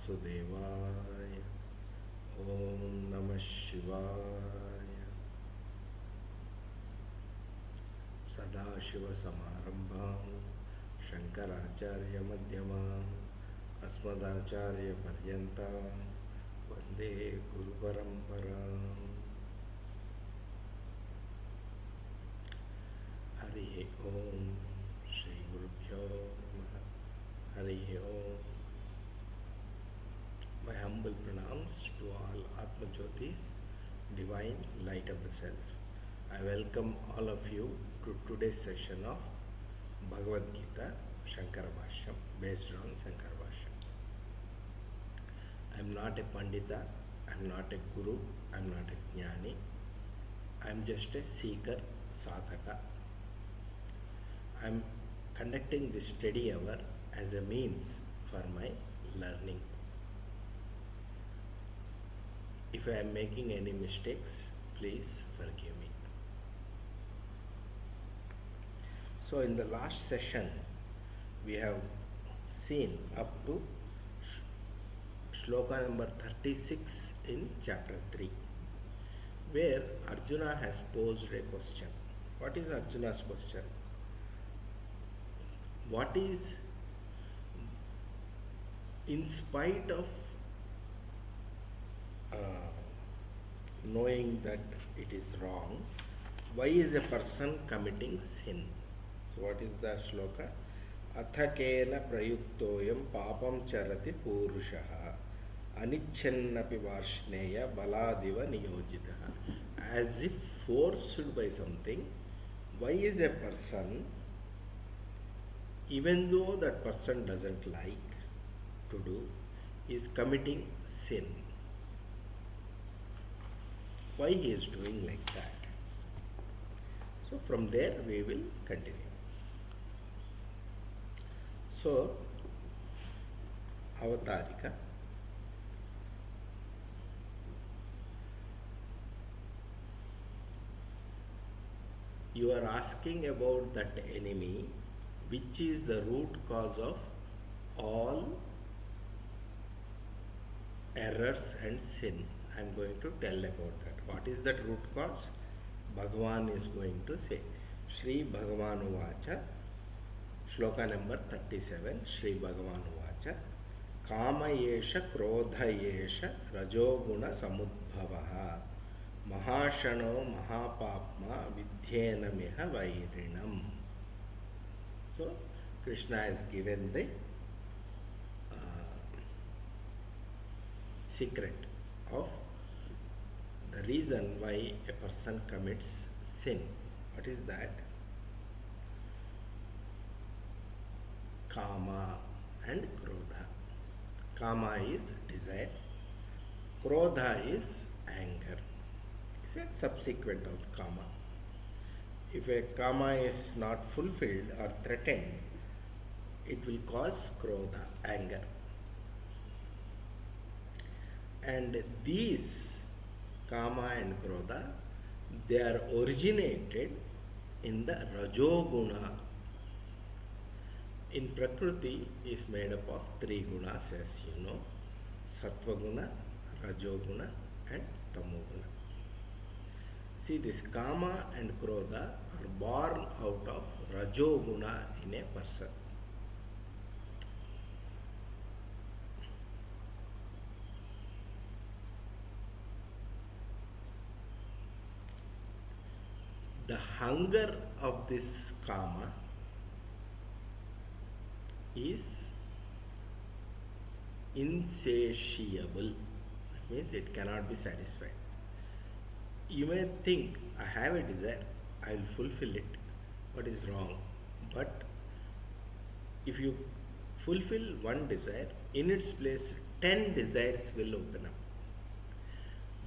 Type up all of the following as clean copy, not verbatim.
वासुदेवाय. Om Namah Shivaya. Sadashiva Samarambham Shankaracharya Madhyamam Asmadacharya Paryantam Vande Guru Paramparam. Hari Om Shri Gurubhyo Namaha. Hari Om. My humble pranams to all Atma Jyotis, divine light of the self. I welcome all of you to today's session of Bhagavad Gita Shankara Bhashyam, based on Shankara Bhashyam. I am not a Pandita, I am not a Guru, I am not a Jnani, I am just a seeker, sadhaka. I am conducting this study hour as a means for my learning. If I am making any mistakes, please forgive me. So in the last session, we have seen up to shloka number 36 in chapter 3, where Arjuna has posed a question. What is Arjuna's question? What is, in spite of knowing that it is wrong, why is a person committing sin? So what is the shloka? Athakena prayuktoyam papam charati purushaha anichannapi varshneya baladiva niyojitaha. As if forced by something, why is a person, even though that person doesn't like to do, is committing sin? Why he is doing like that? So from there we will continue. So Avatarika, you are asking about that enemy which is the root cause of all errors and sin. I am going to tell about that. What is that root cause? Bhagavan is going to say. Shri Bhagavan Uvacha, shloka number 37, Shri Bhagavan Uvacha, Kama yesha krodha yesha rajoguna samudbhavaha mahashano mahapapma vidhyena miha vairinam. So, Krishna has given the secret of the reason why a person commits sin. What is that? Kama and Krodha. Kama is desire, Krodha is anger. It's a subsequent of Kama. If a Kama is not fulfilled or threatened, it will cause Krodha, anger. And these Kama and Krodha, they are originated in the Rajoguna. In Prakriti is made up of 3 gunas, as you know: Sattvaguna, Rajoguna and Tamoguna. See, this Kama and Krodha are born out of Rajoguna in a person. The hunger of this Kama is insatiable. That means it cannot be satisfied. You may think, I have a desire, I will fulfill it. What is wrong? But if you fulfill one desire, in its place 10 desires will open up.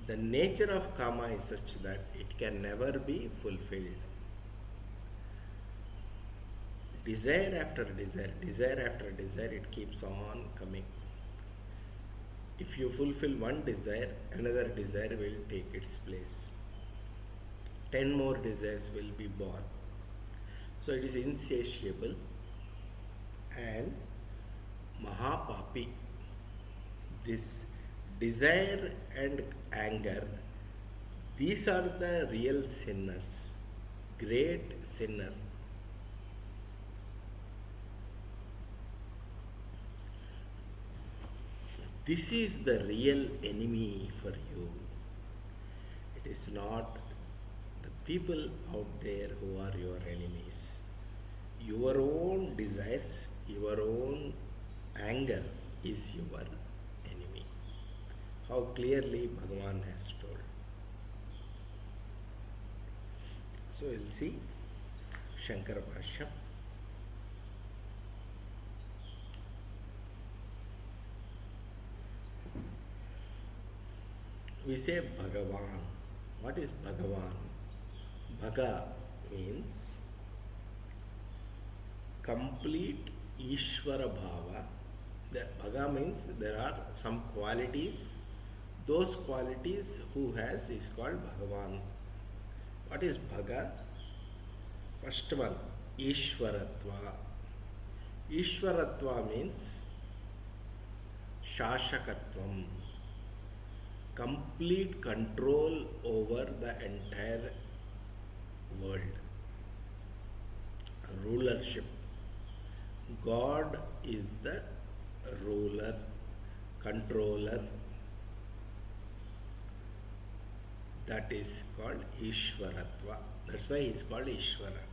The nature of Kama is such that it can never be fulfilled. Desire after desire, it keeps on coming. If you fulfill one desire, another desire will take its place. 10 more desires will be born. So it is insatiable and Mahapapi. This desire and anger, these are the real sinners, great sinner. This is the real enemy for you. It is not the people out there who are your enemies. Your own desires, your own anger is your enemy. How clearly Bhagavan has told. So we'll see Shankara Bhashyam. We say Bhagavan. What is Bhagavan? Bhaga means complete Ishvara Bhava. The Bhaga means there are some qualities. Those qualities who has is called Bhagavan. What is Bhaga? First one, Ishvaratva. Ishvaratva means Shashakatvam, complete control over the entire world, rulership. God is the ruler, controller. That is called Ishvaratva. That's why he is called Ishvara.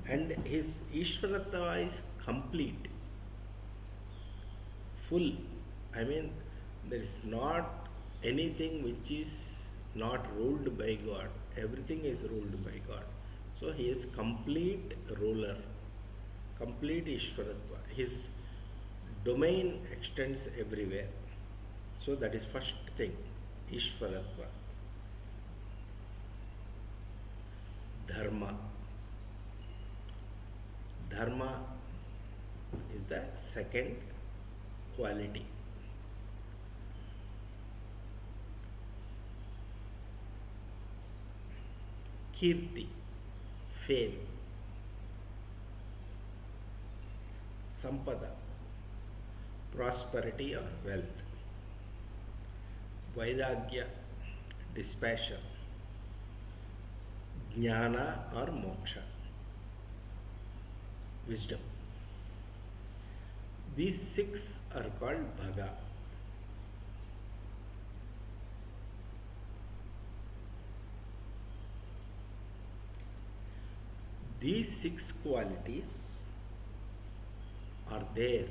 And his Ishvaratva is complete, full. I mean, there is not anything which is not ruled by God. Everything is ruled by God. So he is complete ruler, complete Ishvaratva. His domain extends everywhere. So that is first thing, Ishvaratva. Dharma. Dharma is the second quality. Kirti, fame. Sampada, prosperity or wealth. Vairagya, dispassion. Jnana or moksha, wisdom. These six are called Bhaga. These six qualities are there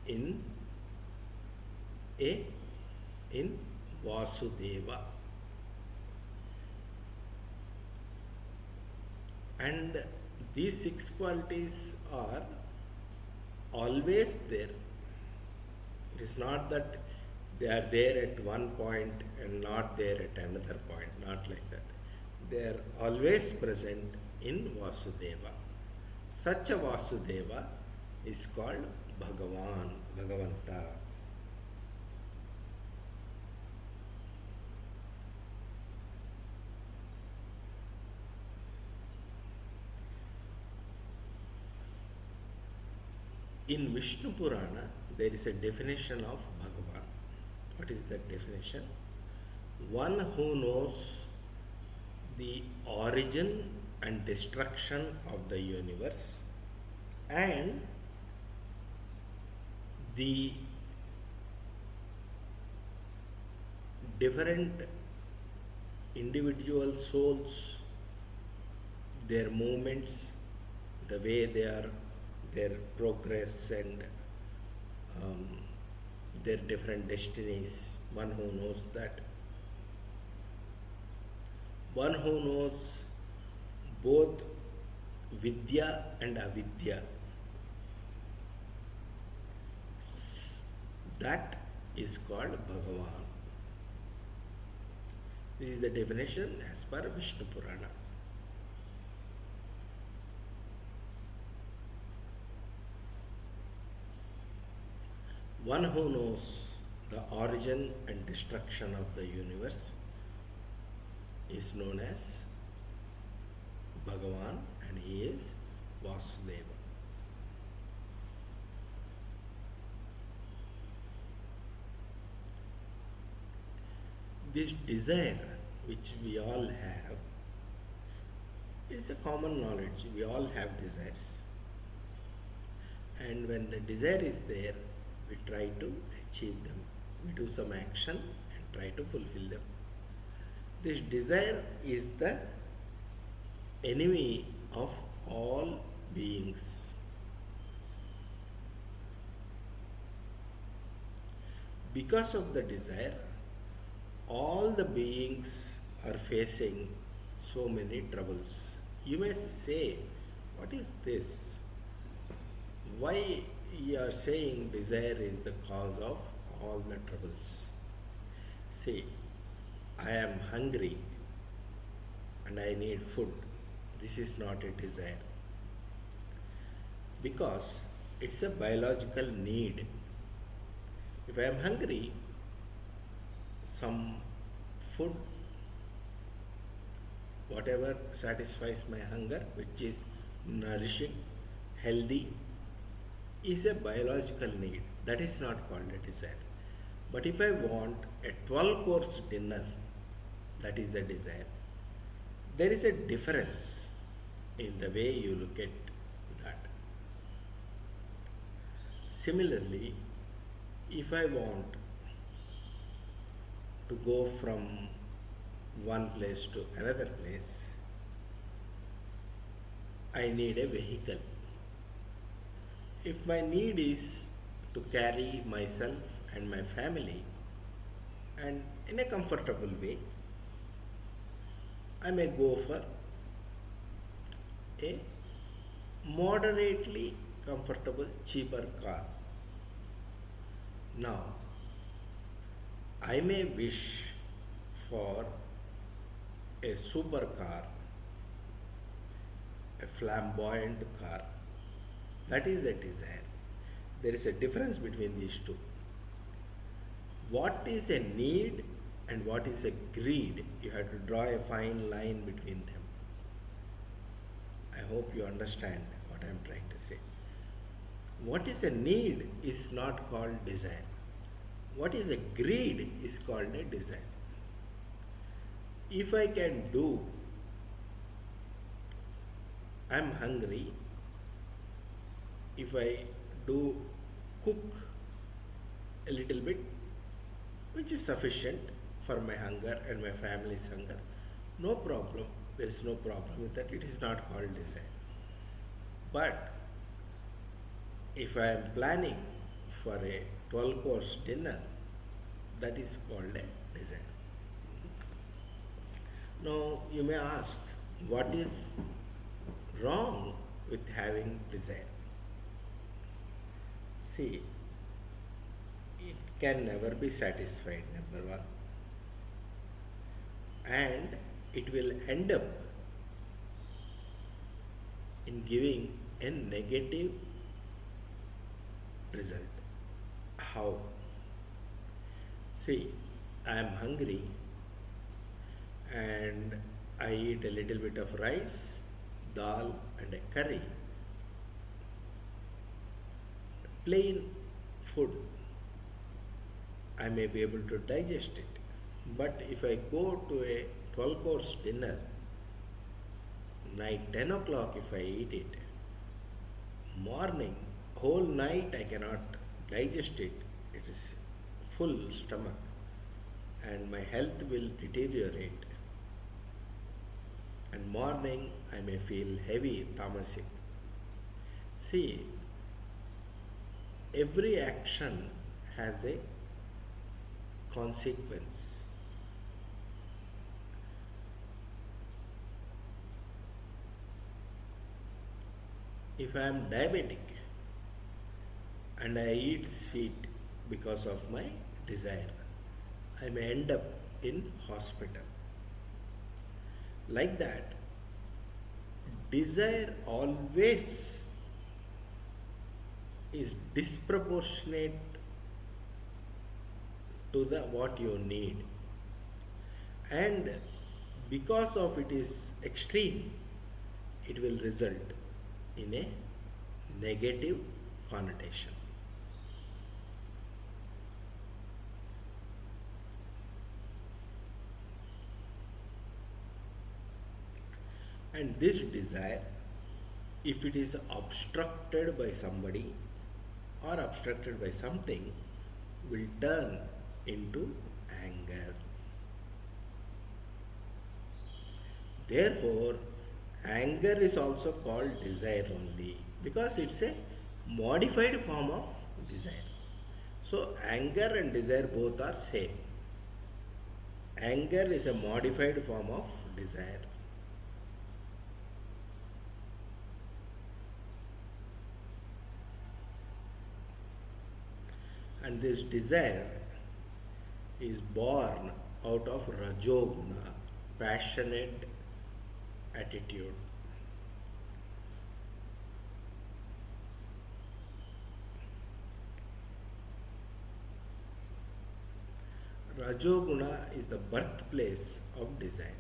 in Vasudeva. And these six qualities are always there. It is not that they are there at one point and not there at another point, not like that. They are always present in Vasudeva. Such a Vasudeva is called Bhagavan, Bhagavanta. In Vishnu Purana, there is a definition of Bhagavan. What is that definition? One who knows the origin and destruction of the universe and the different individual souls, their movements, the way they are, their progress and their different destinies. One who knows that. One who knows both Vidya and Avidya. That is called Bhagavan. This is the definition as per Vishnu Purana. One who knows the origin and destruction of the universe is known as Bhagavan, and he is Vasudeva. This desire which we all have is a common knowledge. We all have desires. And when the desire is there, we try to achieve them. We do some action and try to fulfill them. This desire is the enemy of all beings. Because of the desire, all the beings are facing so many troubles. You may say, what is this? Why you are saying desire is the cause of all the troubles? See, I am hungry and I need food. This is not a desire. Because it's a biological need. If I am hungry, some food, whatever satisfies my hunger, which is nourishing, healthy, is a biological need. That is not called a desire. But if I want a 12-course dinner, that is a desire. There is a difference in the way you look at that. Similarly, if I want to go from one place to another place, I need a vehicle. If my need is to carry myself and my family and in a comfortable way, I may go for a moderately comfortable, cheaper car. Now, I may wish for a supercar, a flamboyant car. That is a desire. There is a difference between these two. What is a need and what is a greed? You have to draw a fine line between them. I hope you understand what I am trying to say. What is a need is not called desire. What is a greed is called a desire. If I can do, I am hungry, if I do cook a little bit, which is sufficient for my hunger and my family's hunger, no problem. There is no problem with that. It is not called desire. But if I am planning for a 12-course dinner, that is called a desire. Now you may ask, what is wrong with having desire? See, it can never be satisfied, number one. And it will end up in giving a negative result. How? See, I am hungry and I eat a little bit of rice, dal and a curry. Plain food, I may be able to digest it. But if I go to a 12-course dinner, night 10 o'clock if I eat it, morning, whole night I cannot digest it. It is full stomach and my health will deteriorate. And morning I may feel heavy, tamasic. See, every action has a consequence. If I am diabetic and I eat sweet because of my desire, I may end up in hospital. Like that, desire always is disproportionate to the what you need, and because of it is extreme, it will result in a negative connotation. And this desire, if it is obstructed by somebody or obstructed by something, will turn into anger. Therefore, anger is also called desire only because it's a modified form of desire. So, anger and desire both are same. Anger is a modified form of desire. And this desire is born out of rajoguna, passionate attitude. Rajoguna is the birthplace of desire.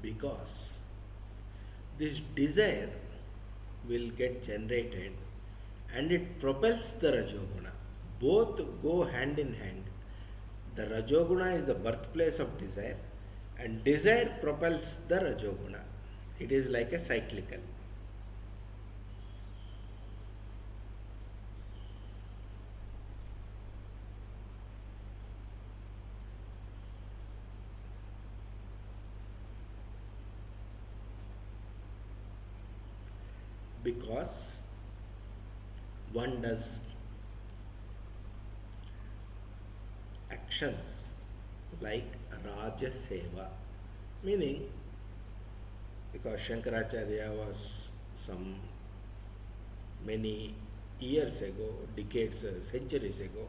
Because this desire will get generated and it propels the Rajoguna. Both go hand in hand. The Rajoguna is the birthplace of desire and desire propels the Rajoguna. It is like a cyclical. Because one does actions like Raja Seva, meaning because Shankaracharya was some many years ago, decades, centuries ago,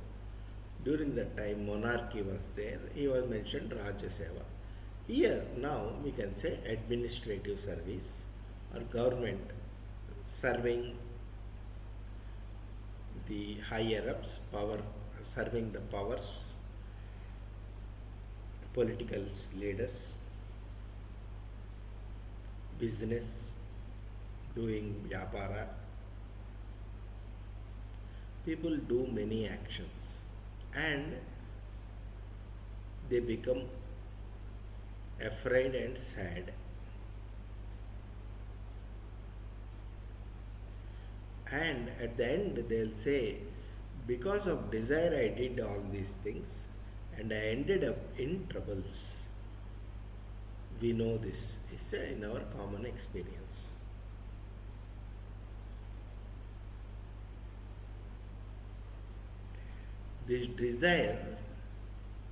during that time monarchy was there, he was mentioned Raja Seva. Here now we can say administrative service or government serving the higher ups, power, serving the powers, political leaders, business, doing vyapara. People do many actions and they become afraid and sad. And at the end, they'll say, because of desire, I did all these things and I ended up in troubles. We know this, it's in our common experience. This desire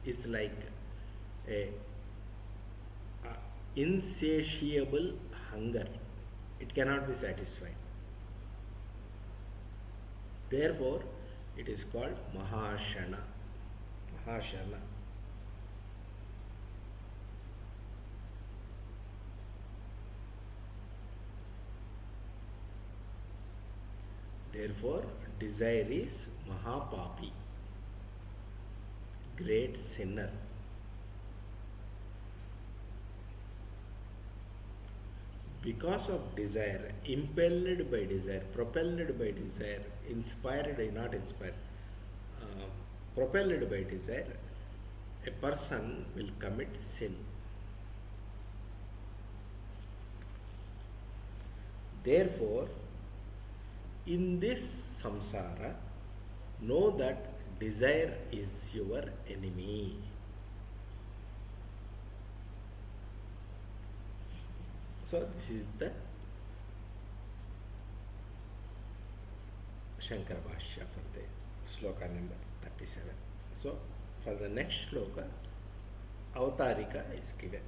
is like a insatiable hunger, it cannot be satisfied. Therefore, it is called Mahashana. Mahashana. Therefore, desire is Mahapapi, great sinner. Because of desire, impelled by desire, propelled by desire, inspired, not inspired, propelled by desire, a person will commit sin. Therefore, in this samsara, know that desire is your enemy. So this is the Shankara Bhashya for the sloka number 37. So for the next sloka, Avatarika is given.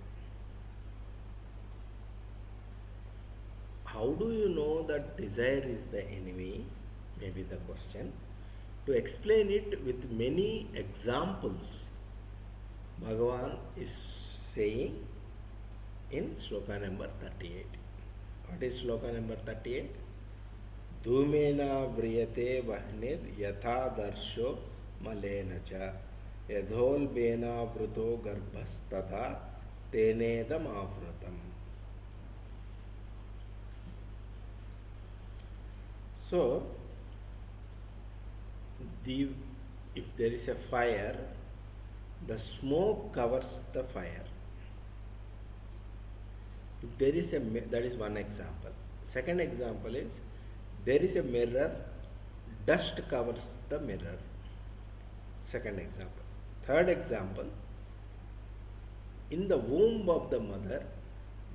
How do you know that desire is the enemy? Maybe the question. To explain it with many examples, Bhagavan is saying in sloka number 38. What is sloka number 38? Dhumena vriyate vahnir yatha darsho malena cha yadholbena vruto garbhastata tenedam avratam. So, if there is a fire, the smoke covers the fire. If there is that is one example. Second example is, there is a mirror, dust covers the mirror. Second example. Third example, in the womb of the mother,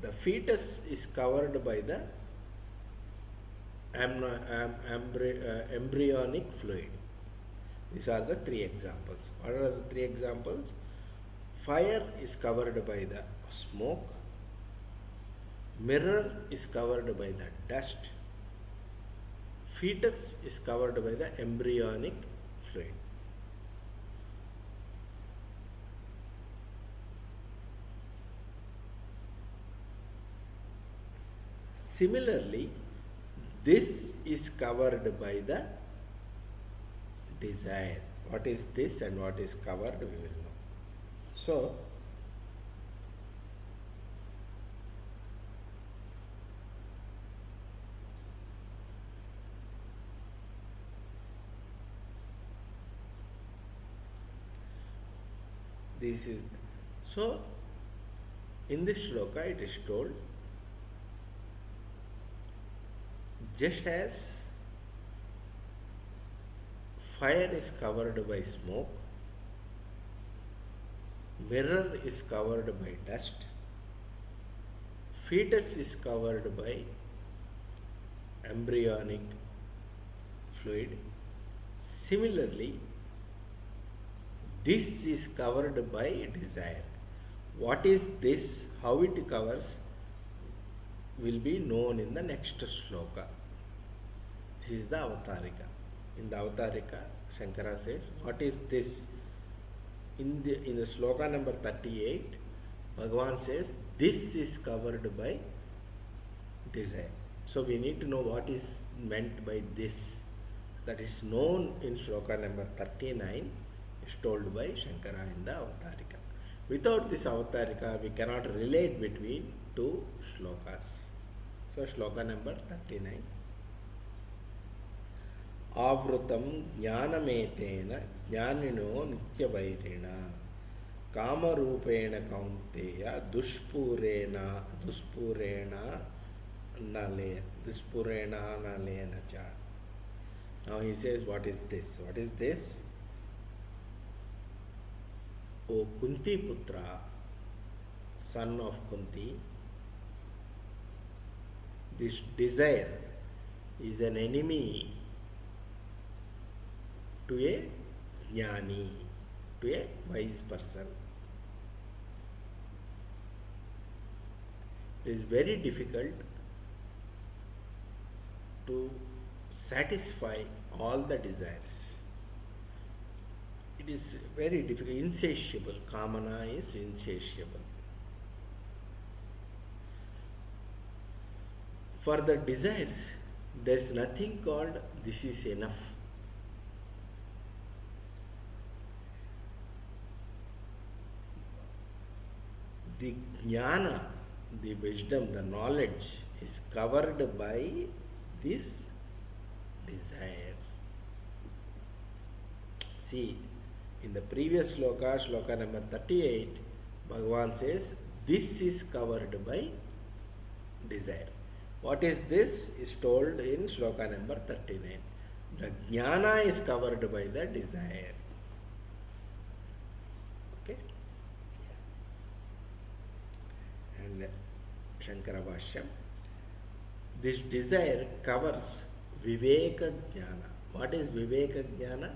the fetus is covered by the embryonic fluid. These are the three examples. What are the three examples? Fire is covered by the smoke, mirror is covered by the dust, fetus is covered by the embryonic fluid. Similarly, this is covered by the desire. What is this and what is covered, we will know. So, this is, so in this shloka it is told, just as fire is covered by smoke, mirror is covered by dust, fetus is covered by embryonic fluid, similarly this is covered by desire. What is this, how it covers, will be known in the next shloka. This is the avatarika. In the avatarika, Shankara says, what is this? In the shloka number 38, Bhagavan says, this is covered by desire. So we need to know what is meant by this. That is known in shloka number 39, is told by Shankara in the avatarika. Without this avatarika, we cannot relate between two shlokas. So shloka number 39. आवृतं ज्ञानमेतेन ज्ञानिनो नित्यवैरिणा कामरूपेण कौन्तेय दुष्पूरेण नलेन च. Now he says, what is this? What is this? O Kunti Putra, son of Kunti, this desire is an enemy to a jnani, to a wise person. It is very difficult to satisfy all the desires. It is very difficult, insatiable. Kamana is insatiable. For the desires, there is nothing called this is enough. The jnana, the wisdom, the knowledge is covered by this desire. See, in the previous shloka, shloka number 38, Bhagavan says, this is covered by desire. What is this is told in shloka number 39. The jnana is covered by the desire. Okay? And Shankara Bhashyam, this desire covers Viveka Jnana. What is Viveka Jnana?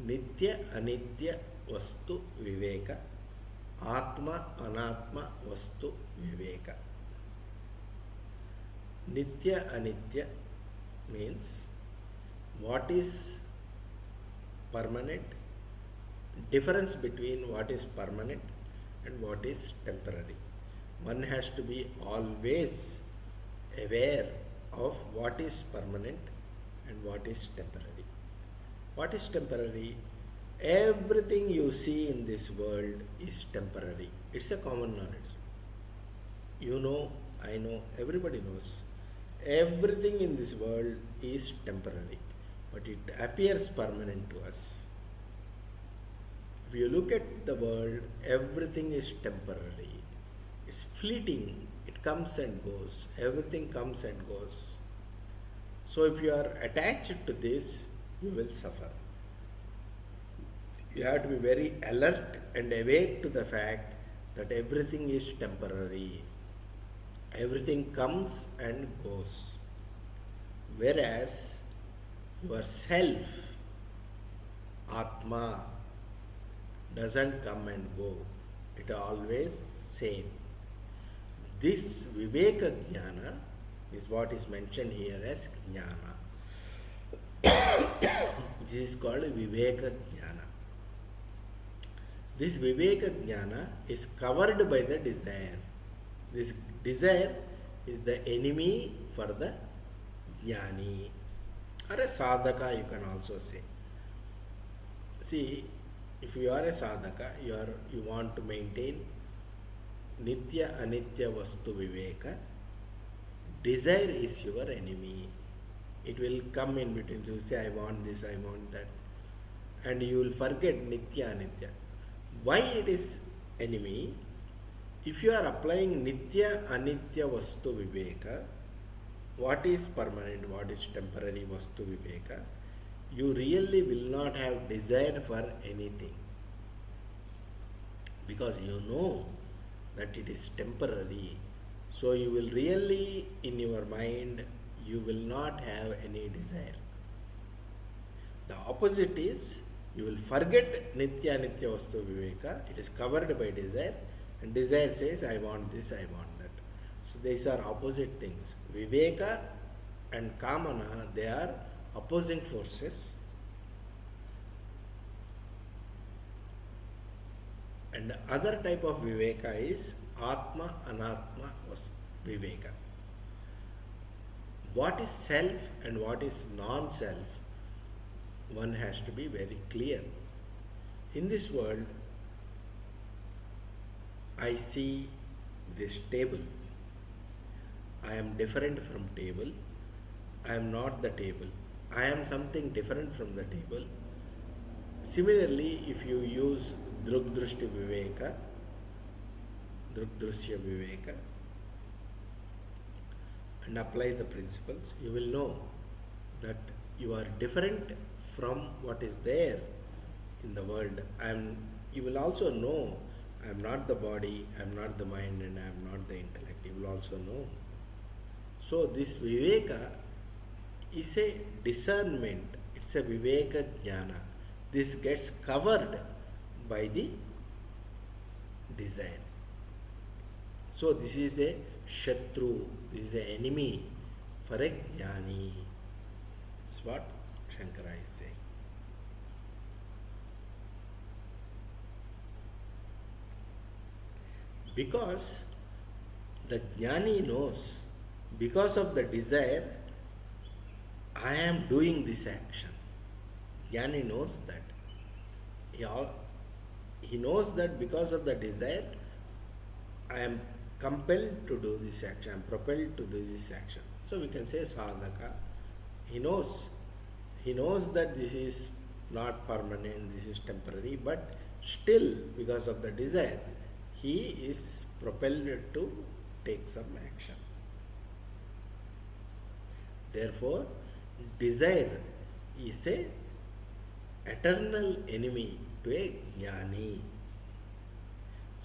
Nitya Anitya Vastu Viveka, Atma Anatma Vastu Viveka. Nitya Anitya means what is permanent, difference between what is permanent and what is temporary. One has to be always aware of what is permanent and what is temporary. What is temporary? Everything you see in this world is temporary. It's a common knowledge. You know, I know, everybody knows. Everything in this world is temporary, but it appears permanent to us. If you look at the world, everything is temporary. It's fleeting. It comes and goes. Everything comes and goes. So if you are attached to this, you will suffer. You have to be very alert and awake to the fact that everything is temporary. Everything comes and goes. Whereas your self, Atma, doesn't come and go. It always same. This Viveka Jnana is what is mentioned here as Jnana. This is called Viveka Jnana. This Viveka Jnana is covered by the desire. This desire is the enemy for the Jnani or a sadhaka, you can also say. See, if you are a sadhaka, you want to maintain Nitya Anitya Vastu Viveka. Desire is your enemy. It will come in between. You will say, I want this, I want that. And you will forget Nitya Anitya. Why it is enemy? If you are applying Nitya Anitya Vastu Viveka, what is permanent, what is temporary Vastu Viveka, you really will not have desire for anything. Because you know that it is temporary. So you will really, in your mind, you will not have any desire. The opposite is, you will forget Nitya Nitya Vastu Viveka. It is covered by desire, and desire says, I want this, I want that. So these are opposite things. Viveka and Kamana, they are opposing forces. And the other type of Viveka is Atma Anatma Viveka. What is self and what is non-self, one has to be very clear. In this world, I see this table. I am different from table. I am not the table. I am something different from the table. Similarly, if you use Drugdrushti Viveka, Drugdrushya Viveka, and apply the principles, you will know that you are different from what is there in the world. You will also know, I am not the body, I am not the mind, and I am not the intellect. You will also know. So this Viveka is a discernment. It's a Viveka Jnana. This gets covered by the desire. So this is a Ch-3, this is an enemy for a Jnani. That's what Shankara is saying. Because the Jnani knows, because of the desire, I am doing this action. Jnani knows that. He knows that because of the desire, I am compelled to do this action, I am propelled to do this action. So we can say sadhaka. He knows that this is not permanent, this is temporary, but still, because of the desire, he is propelled to take some action. Therefore, desire is a eternal enemy to a Jnani.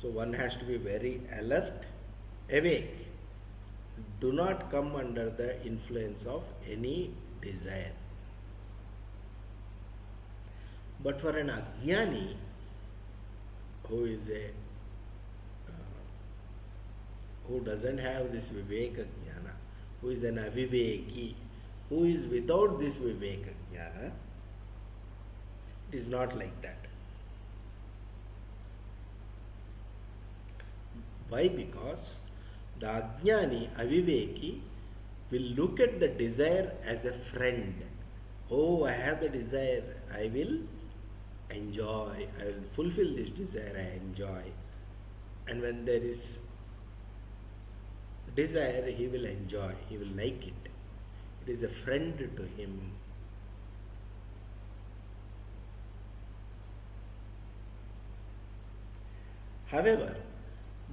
So one has to be very alert, awake. Do not come under the influence of any desire. But for an Ajnani, who doesn't have this Viveka Jnana, who is an Aviveki, who is without this Viveka Jnana, it is not like that. Why? Because the Ajnani, Aviveki, will look at the desire as a friend. Oh, I have the desire, I will enjoy, I will fulfill this desire, I enjoy. And when there is desire, he will enjoy, he will like it. It is a friend to him. However,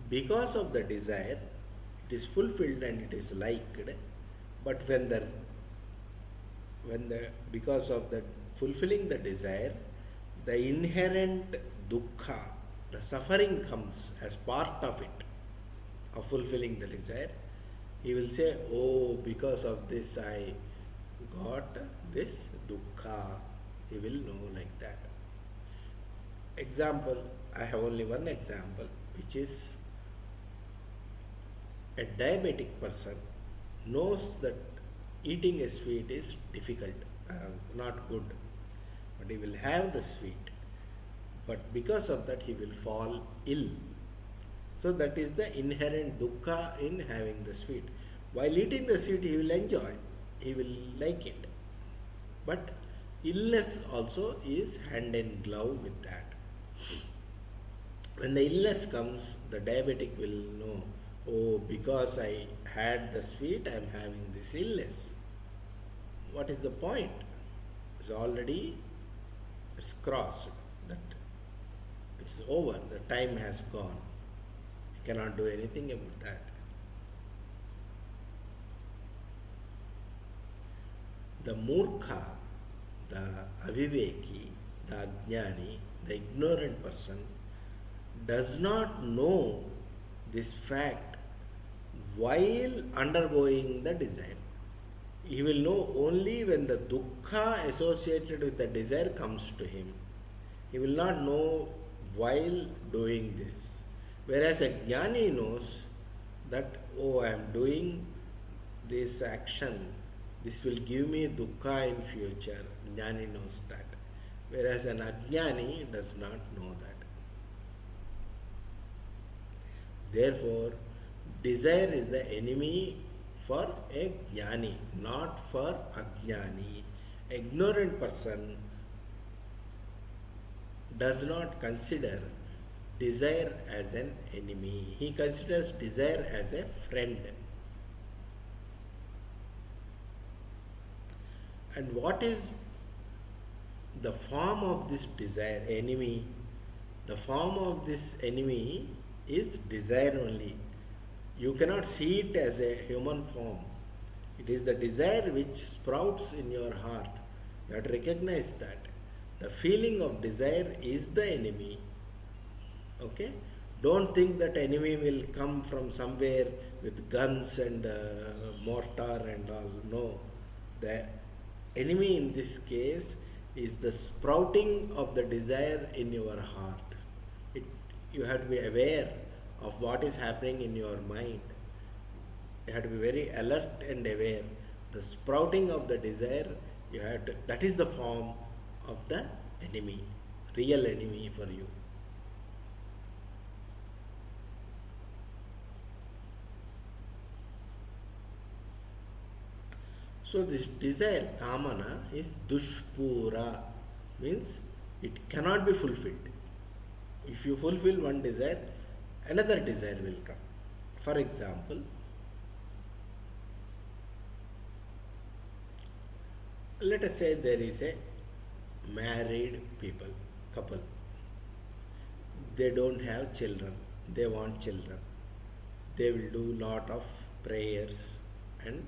because of the desire, it is fulfilled and it is liked. But when the because of the fulfilling the desire, the inherent dukkha, the suffering comes as part of it, of fulfilling the desire. He will say, oh, because of this I got this dukkha. He will know like that. Example, I have only one example, which is a diabetic person knows that eating a sweet is difficult, not good, but he will have the sweet. But because of that, he will fall ill. So that is the inherent dukkha in having the sweet. While eating the sweet, he will enjoy, he will like it. But illness also is hand in glove with that. When the illness comes, the diabetic will know, oh, because I had the sweet, I am having this illness. What is the point? It's crossed. That it's over. The time has gone. You cannot do anything about that. The murkha, the aviveki, the ajnani, the ignorant person does not know this fact while undergoing the desire. He will know only when the dukkha associated with the desire comes to him. He will not know while doing this. Whereas a jnani knows that, oh, I am doing this action, this will give me dukkha in future. Jnani knows that. Whereas an ajnani does not know that. Therefore, desire is the enemy for a jnani, not for ajnani. Ignorant person does not consider desire as an enemy. He considers desire as a friend. And what is the form of this desire, enemy? The form of this enemy is desire only. You cannot see it as a human form. It is the desire which sprouts in your heart. You have to recognize that. The feeling of desire is the enemy. Okay? Don't think that enemy will come from somewhere with guns and mortar and all. No. The enemy in this case is the sprouting of the desire in your heart. You have to be aware of what is happening in your mind. You have to be very alert and aware. The sprouting of the desire, that is the form of the enemy, real enemy for you. So this desire, kamana, is dushpura, means it cannot be fulfilled. If you fulfill one desire, another desire will come. For example, let us say there is a married couple. They don't have children. They want children. They will do lot of prayers and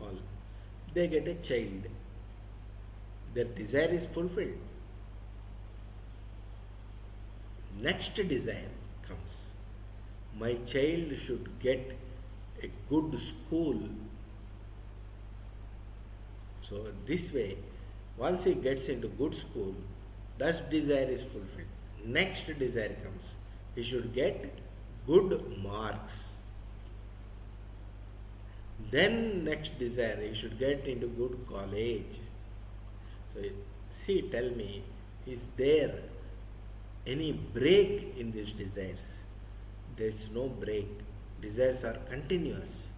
all. They get a child. Their desire is fulfilled. Next desire comes. My child should get a good school. So this way, once he gets into good school, that desire is fulfilled. Next desire comes. He should get good marks. Then next desire, he should get into good college. So see, tell me, is there any break in these desires? There is no break. Desires are continuous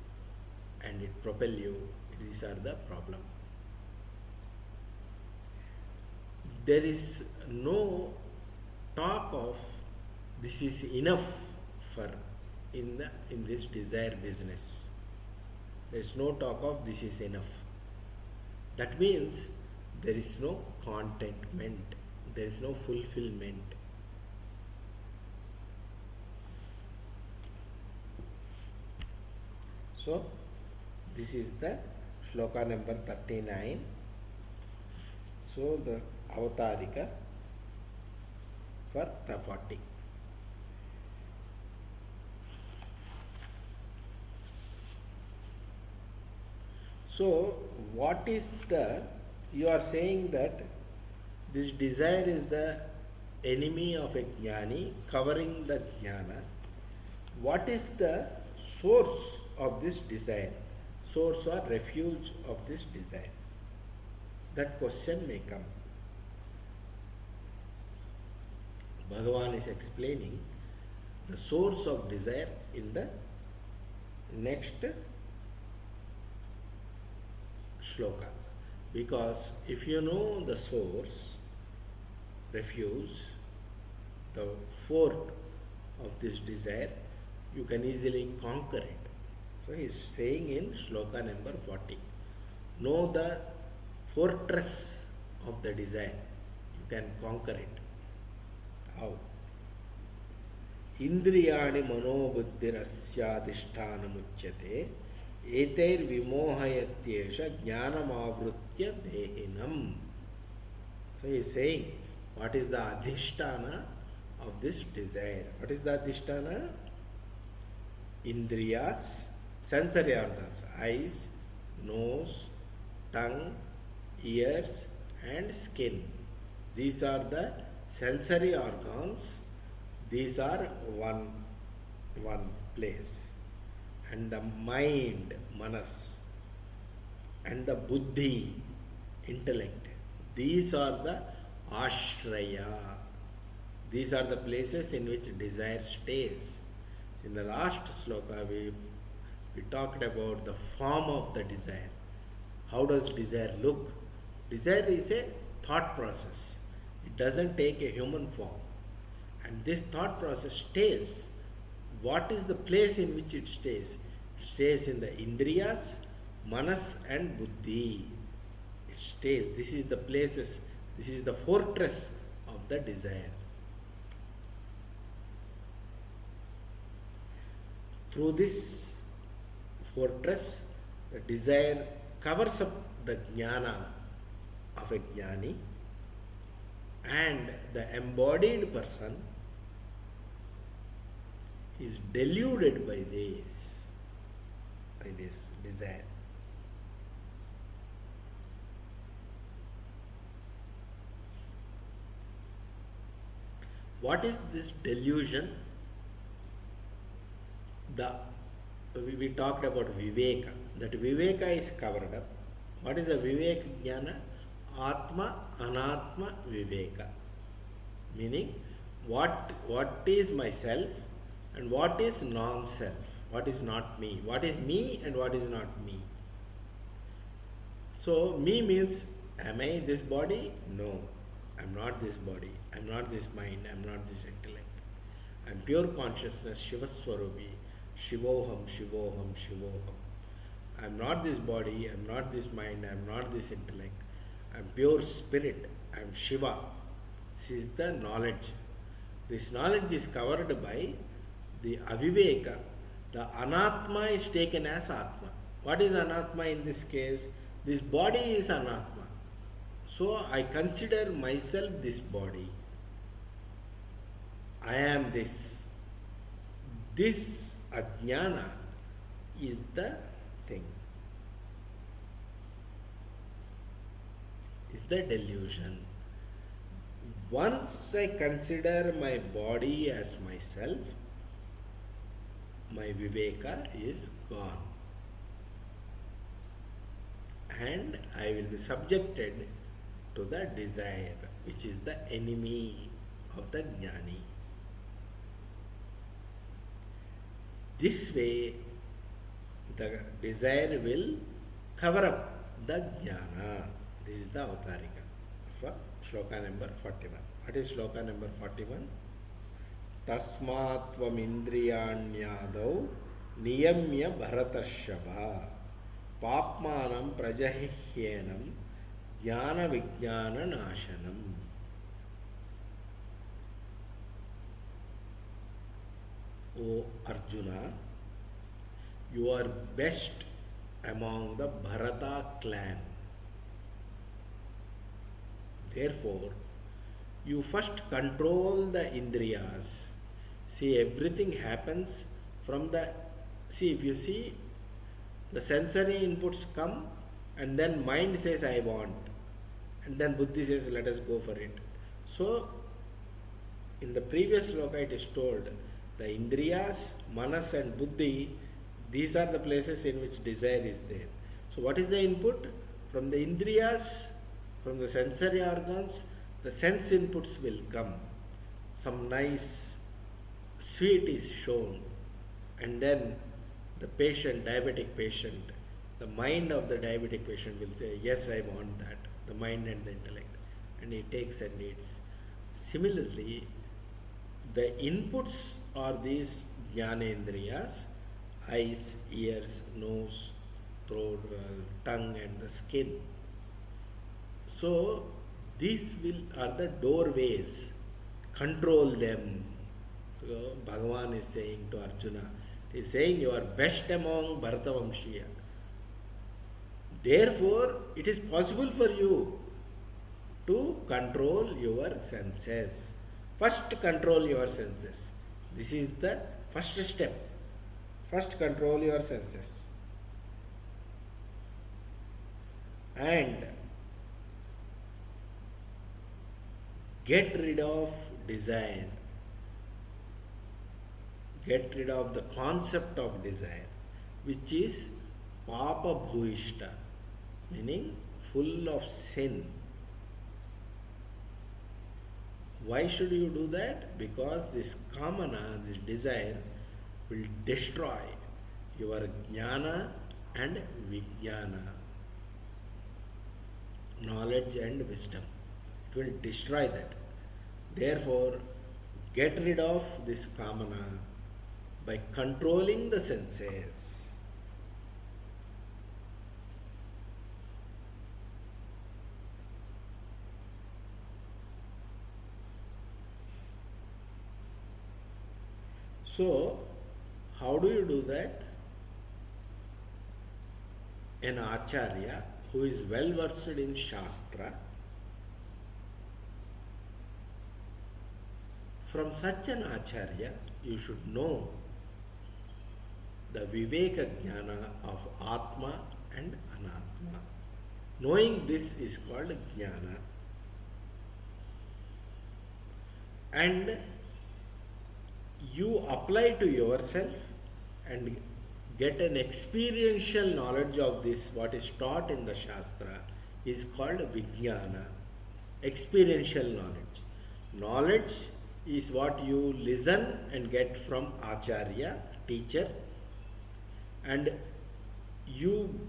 and it propel you. These are the problem. There is no talk of this is enough for in this desire business. There is no talk of this is enough. That means there is no contentment, there is no fulfillment. So this is the shloka number 39. So the avatarika for the 40. So what is the, you are saying that this desire is the enemy of a jnani, covering the jnana. What is the source of this desire? Source or refuge of this desire? That question may come. Bhagavan is explaining the source of desire in the next shloka. Because if you know the source, refuge, the fort of this desire, you can easily conquer it. So he is saying in shloka number 40, know the fortress of the desire, you can conquer it. How? Indriyani manobuddhirasyaadhisthanamuchyate eter vimohayatyesha jnanamavritya dehinam. So he is saying, what is the adhisthana of this desire? What is the adhisthana? Indriyas, sensory organs, eyes, nose, tongue, ears and skin. These are the sensory organs. These are one place. And the mind, manas, and the buddhi, intellect. These are the ashraya. These are the places in which desire stays. In the last sloka, we talked about the form of the desire. How does desire look? Desire is a thought process. It doesn't take a human form. And this thought process stays. What is the place in which it stays? It stays in the indriyas, manas and buddhi. It stays. This is the places, this is the fortress of the desire. Through this fortress, the desire covers up the jnana of a jnani, and the embodied person is deluded by this desire. What is this delusion? We talked about viveka. That viveka is covered up. What is a viveka jnana? Atma anatma viveka. Meaning, what is myself and what is non-self, what is not me, what is me and what is not me. So, me means, am I this body? No, I am not this body, I am not this mind, I am not this intellect. I am pure consciousness, Shivaswarupi, Shivoham, Shivoham, Shivoham. I am not this body, I am not this mind, I am not this intellect. I am pure spirit, I am Shiva. This is the knowledge. This knowledge is covered by the aviveka. The anatma is taken as atma. What is anatma in this case? This body is anatma. So I consider myself this body. I am this. This ajnana is the thing. Is the delusion. Once I consider my body as myself, my viveka is gone. And I will be subjected to the desire, which is the enemy of the jnani. This way, the desire will cover up the jnana. This is the avatarika for shloka number 41. What is shloka number 41? Tasmatvam indriyanyadau niyamya bharatashabha papmanam prajahihyenam jnana vijnana nashanam. O Arjuna, You are best among the Bharata clan. Therefore, you first control the Indriyas. See, everything happens from the. See, if you see, the sensory inputs come and then mind says, I want. And then Buddhi says, let us go for it. So, in the previous sloka, it is told the Indriyas, Manas, and Buddhi, these are the places in which desire is there. So, what is the input? From the Indriyas, from the sensory organs, the sense inputs will come. Some nice sweet is shown, and then the patient, diabetic patient, the mind of the diabetic patient will say, yes, I want that, the mind and the intellect, and he takes and eats. Similarly, the inputs are these jnanendriyas, eyes, ears, nose, throat, tongue, and the skin. So these are the doorways. Control them. So Bhagavan is saying to Arjuna, he is saying you are best among Bharatavamshiya. Therefore, it is possible for you to control your senses. First, control your senses. This is the first step. First, control your senses. And get rid of desire. Get rid of the concept of desire, which is papa bhuishta, meaning full of sin. Why should you do that? Because this kamana, this desire, will destroy your jnana and vijnana, knowledge and wisdom. It will destroy that. Therefore, get rid of this kamana by controlling the senses. So, how do you do that? An acharya who is well versed in Shastra, from such an acharya, you should know the Viveka Jnana of Atma and Anatma. Knowing this is called Jnana. And you apply to yourself and get an experiential knowledge of this, what is taught in the Shastra is called Vijnana, experiential knowledge. Knowledge is what you listen and get from Acharya, teacher, and you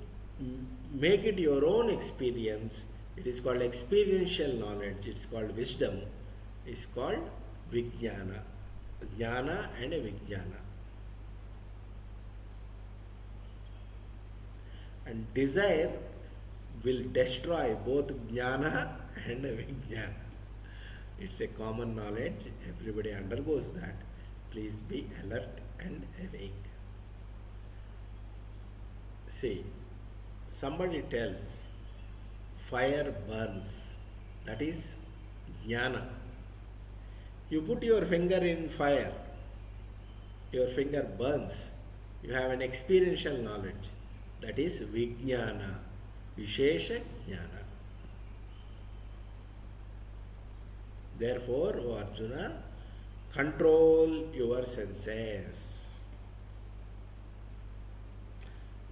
make it your own experience. It is called experiential knowledge, it's called wisdom, it's called Vijnana. Jnana and Vijnana. And desire will destroy both Jnana and Vijnana. It's a common knowledge, everybody undergoes that. Please be alert and awake. See, somebody tells fire burns, that is Jnana. You put your finger in fire, your finger burns, you have an experiential knowledge, that is Vijnana, Vishesha Jnana. Therefore, O Arjuna, control your senses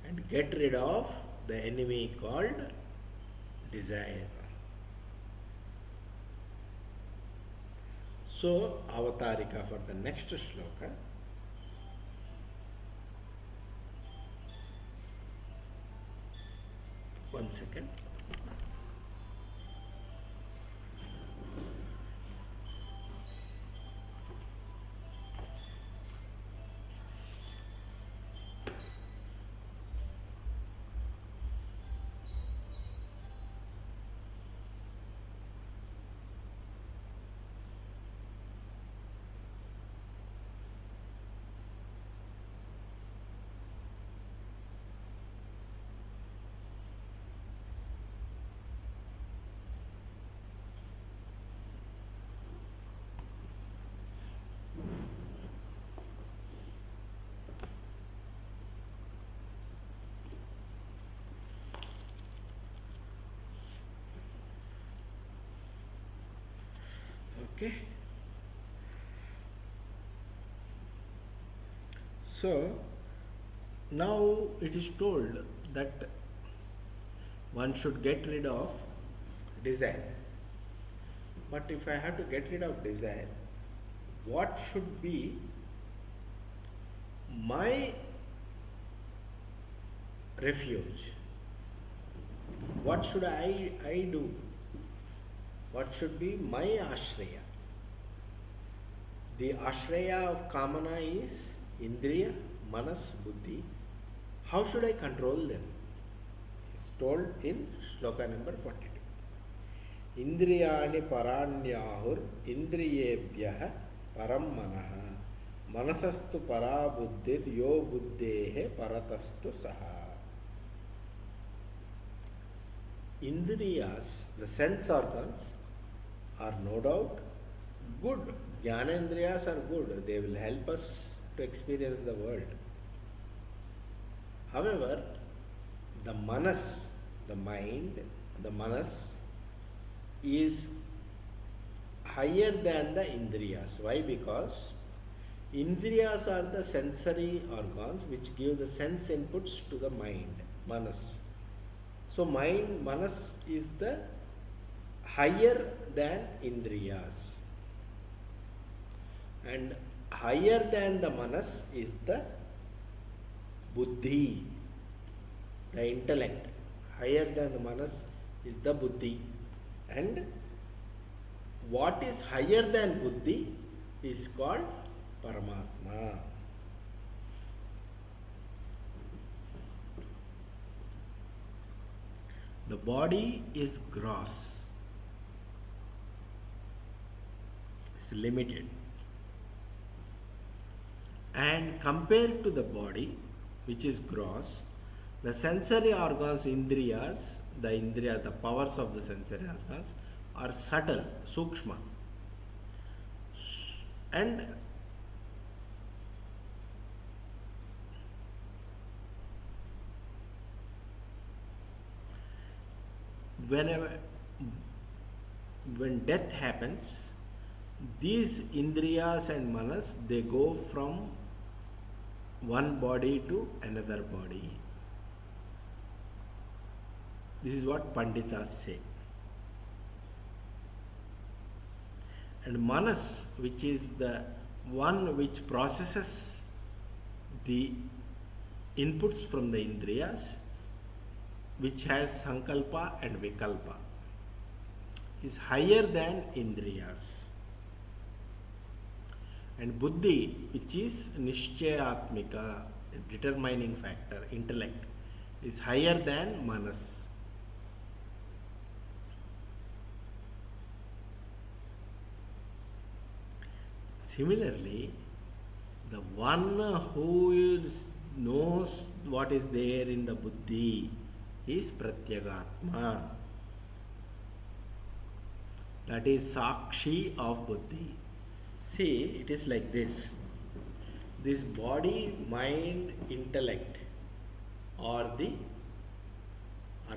and get rid of the enemy called desire. So, Avatarika for the next sloka. One second. Okay. So now it is told that one should get rid of desire. But if I have to get rid of desire, what should be my refuge? What should I do? What should be my ashraya? The ashraya of kamana is indriya, manas, buddhi. How should I control them? It's told in shloka number 42. Indriyani paranyahur indriyebhyah param manaha manasastu para buddhir yo buddhehe paratastu saha. Indriyas, the sense organs, are no doubt good. Jnanendriyas are good. They will help us to experience the world. However, the manas, the mind, the manas is higher than the indriyas. Why? Because indriyas are the sensory organs which give the sense inputs to the mind, manas. So mind, manas is the higher than indriyas. And higher than the manas is the buddhi, the intellect. Higher than the manas is the buddhi. And what is higher than buddhi is called Paramatma. The body is gross, it's limited. And compared to the body, which is gross, the sensory organs, indriyas, the powers of the sensory organs are subtle, sukshma. And when death happens, these indriyas and manas, they go from one body to another body. This is what Panditas say. And manas, which is the one which processes the inputs from the indriyas, which has sankalpa and vikalpa, is higher than indriyas. And buddhi, which is nishchayatmika, determining factor, intellect, is higher than manas. Similarly, the one who knows what is there in the buddhi is pratyagatma. That is sakshi of buddhi. See, it is like this. This body, mind, intellect are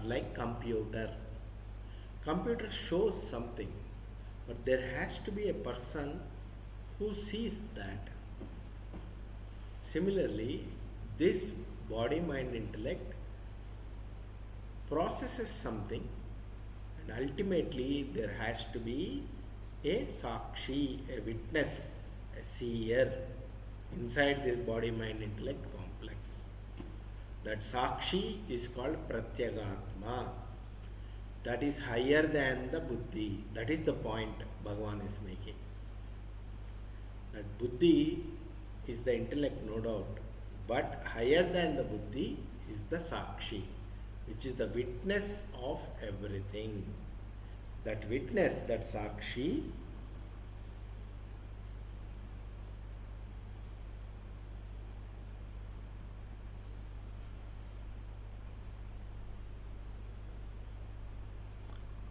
like computer. Computer shows something, but there has to be a person who sees that. Similarly, this body, mind, intellect processes something, and ultimately there has to be a sakshi, a witness, a seer inside this body, mind, intellect complex. That sakshi is called pratyagatma. That is higher than the buddhi. That is the point Bhagavan is making. That buddhi is the intellect, no doubt, but higher than the buddhi is the sakshi, which is the witness of everything. That witness, that sakshi,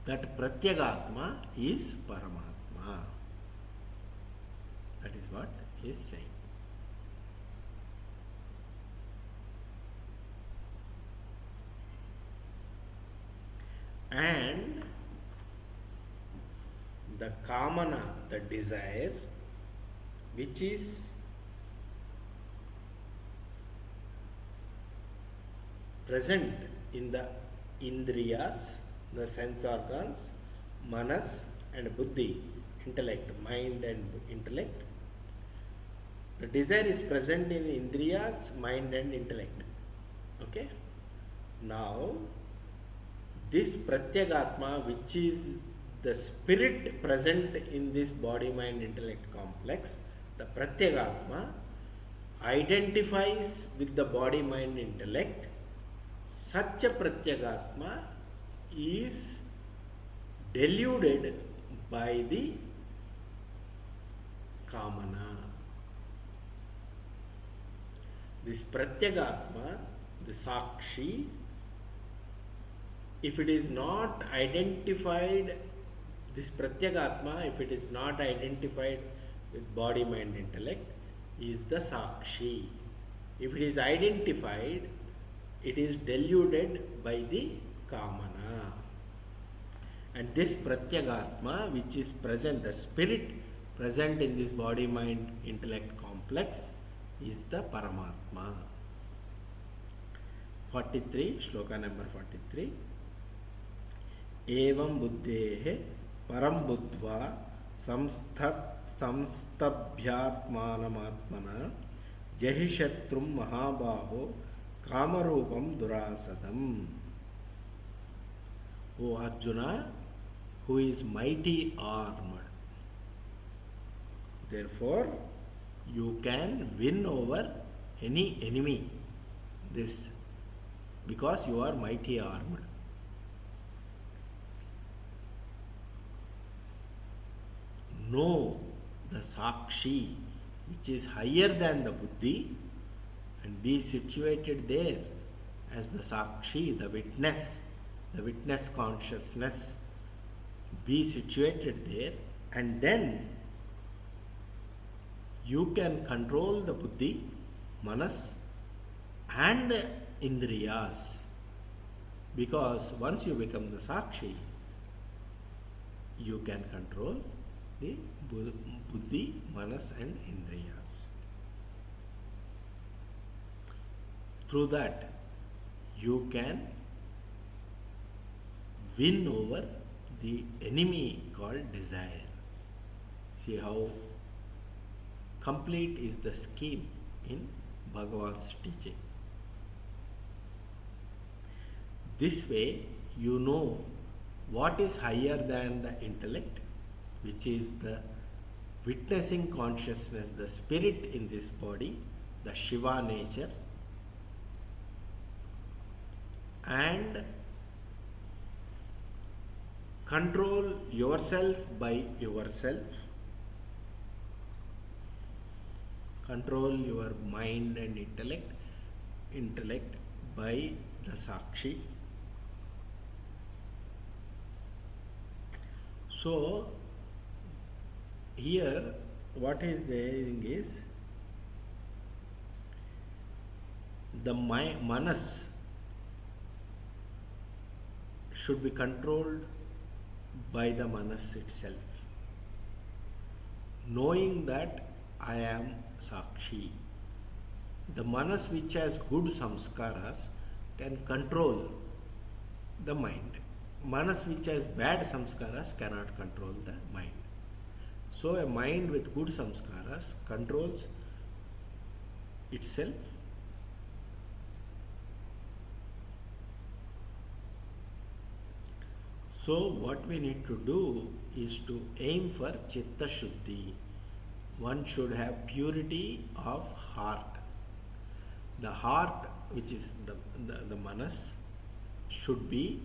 that pratyagatma is Paramatma. That is what he is saying. And the kamana, the desire, which is present in the indriyas, the sense organs, manas and buddhi, intellect, mind and intellect. The desire is present in indriyas, mind and intellect. Okay? Now, this pratyagatma, which is the spirit present in this body, mind, intellect complex, the pratyagatma identifies with the body, mind, intellect. Such a pratyagatma is deluded by the kamana. This pratyagatma, the sakshi, if it is not identified, this pratyagatma, if it is not identified with body, mind, intellect, is the sakshi. If it is identified, it is deluded by the kamana. And this pratyagatma, which is present, the spirit present in this body, mind, intellect complex, is the Paramatma. 43, shloka number 43. Evam buddhehe param buddhva samstabhyatmanamatmana jahishatrum mahabaho kamarupam durasadam. O Arjuna, who is mighty armed, therefore you can win over any enemy, this, because you are mighty armed. Know the Sakshi, which is higher than the Buddhi, and be situated there as the Sakshi, the witness consciousness. Be situated there, and then you can control the Buddhi, Manas, and the Indriyas. Because once you become the Sakshi, you can control the Buddhi, Manas and Indriyas. Through that, you can win over the enemy called desire. See how complete is the scheme in Bhagavan's teaching. This way, you know what is higher than the intellect, which is the witnessing consciousness, the spirit in this body, the Shiva nature, and control yourself by yourself, control your mind and intellect by the Sakshi. So, here what is saying is the manas should be controlled by the manas itself, knowing that I am Sakshi. The manas which has good samskaras can control the mind. Manas which has bad samskaras cannot control the mind. So a mind with good samskaras controls itself. So what we need to do is to aim for Chitta Shuddhi. One should have purity of heart. The heart, which is the manas, should be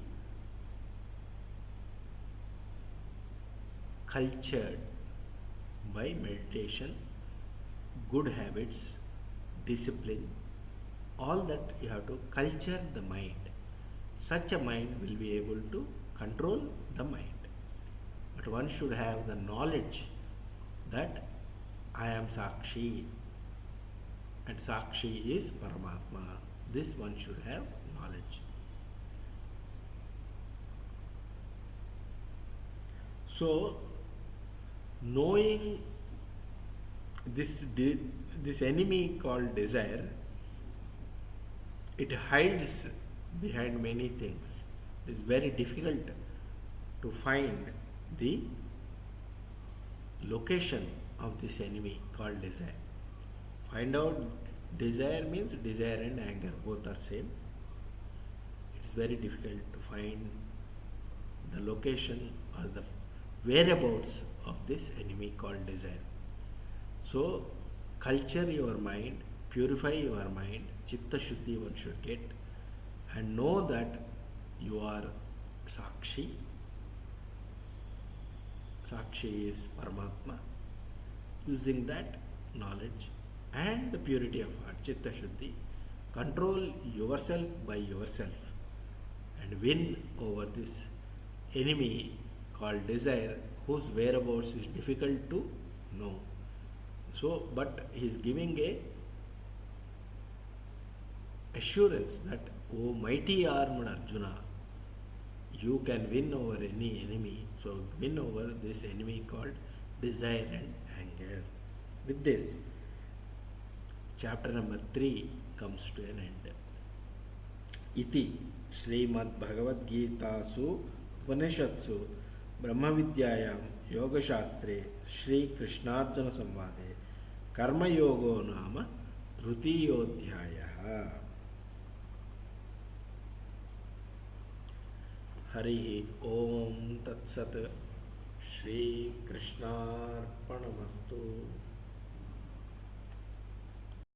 cultured by meditation, good habits, discipline, all that you have to culture the mind. Such a mind will be able to control the mind. But one should have the knowledge that I am Sakshi and Sakshi is Paramatma. This one should have knowledge. So, Knowing this enemy called desire, it hides behind many things. It's very difficult to find the location of this enemy called desire. Find out desire means desire and anger both are same. It is very difficult to find the location or the whereabouts of this enemy called desire. So, culture your mind, purify your mind, chitta shuddhi one should get, and know that you are Sakshi. Sakshi is Paramatma. Using that knowledge and the purity of heart, chitta shuddhi, control yourself by yourself and win over this enemy called desire, whose whereabouts is difficult to know. So, but he is giving a assurance that, O mighty armed Arjuna, you can win over any enemy. So, win over this enemy called desire and anger. With this, chapter number 3 comes to an end. Iti Srimad Bhagavad Gita Su Upanishadsu Brahma Vidyayam Yoga Shastre Shri Krishnarjuna Samvade Karma Yogo Nama Trutiyodhyaya. Hari Om Tat Sat Shri Krishnarpanamastu.